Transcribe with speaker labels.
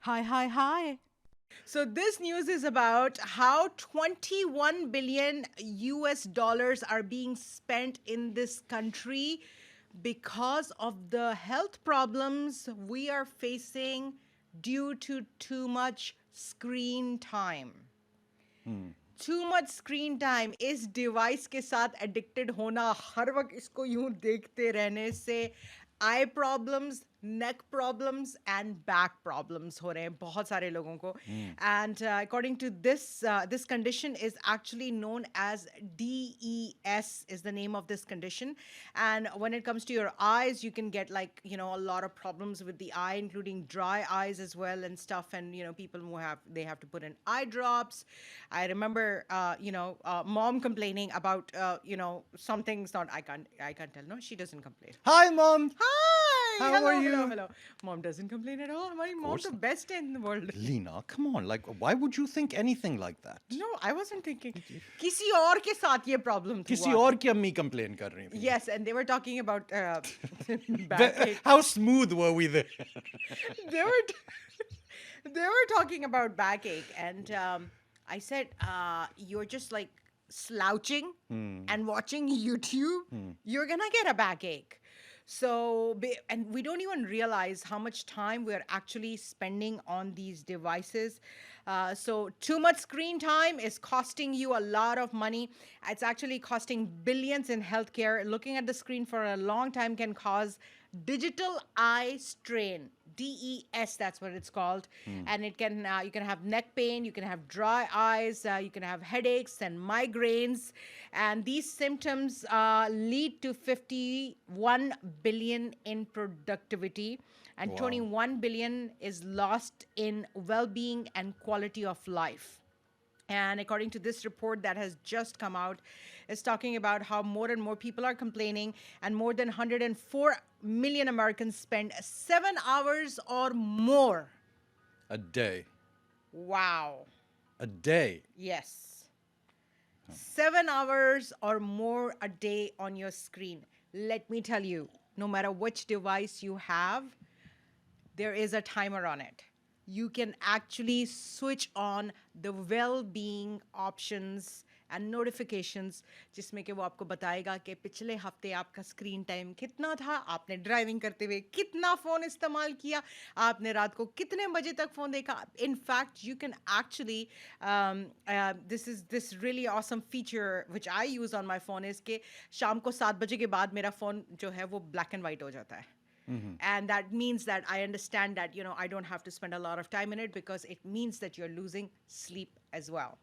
Speaker 1: Hi, hi, hi. So this news is about how 21 billion US dollars are being spent in this country because of the health problems we are facing due to too much screen time. Too much screen time इस device के साथ addicted होना हर वक्त इसको यूं देखते रहने से eye problems neck problems and back problems हो रहे हैं बहुत सारे लोगों को and according to this condition is actually known as DES is the name of this condition. And when it comes to your eyes, you can get like, a lot of problems with the eye, including dry eyes as well and stuff. And, people who they have to put in eye drops. I remember, mom complaining about, some things not, I can't tell. No, she doesn't complain.
Speaker 2: Hi, Mom.
Speaker 1: Hi!
Speaker 2: How
Speaker 1: hello,
Speaker 2: are you?
Speaker 1: hello. Mom doesn't complain at all. My mom's
Speaker 2: course
Speaker 1: the
Speaker 2: not.
Speaker 1: best in the world.
Speaker 2: Leena, come on. Like, why would you think anything like that?
Speaker 1: No, I wasn't thinking. किसी और के साथ ये problem
Speaker 2: किसी
Speaker 1: हुआ.
Speaker 2: और की अम्मी complain कर रही थी.
Speaker 1: Yes, and they were talking about backache.
Speaker 2: How smooth were we there?
Speaker 1: They were they were talking about backache, and I said, "You're just like slouching and watching YouTube. You're gonna get a backache." So, and we don't even realize how much time we're actually spending on these devices. So, too much screen time is costing you a lot of money. It's actually costing billions in healthcare. Looking at the screen for a long time can cause digital eye strain. DES, that's what it's called. And it can you can have neck pain, you can have dry eyes, you can have headaches and migraines, and these symptoms lead to 51 billion in productivity, and
Speaker 2: Wow.
Speaker 1: 21 billion is lost in well-being and quality of life. And according to this report that has just come out, is talking about how more and more people are complaining, and more than 104 million Americans spend 7 hours or more.
Speaker 2: A day.
Speaker 1: Wow.
Speaker 2: A day.
Speaker 1: Yes. 7 hours or more a day on your screen. Let me tell you, no matter which device you have, there is a timer on it. You can actually switch on the well-being options and notifications, जिसमें कि वो आपको बताएगा कि पिछले हफ्ते आपका screen time कितना था, आपने ड्राइविंग करते हुए कितना फ़ोन इस्तेमाल किया, आपने रात को कितने बजे तक फ़ोन देखा. In fact, you can actually, this is this really awesome feature which I use on my phone is कि शाम को 7 बजे के बाद मेरा फ़ोन जो है वो black and white हो जाता है. And that means that I understand that, I don't have to spend a lot of time in it because it means that you're losing sleep as well.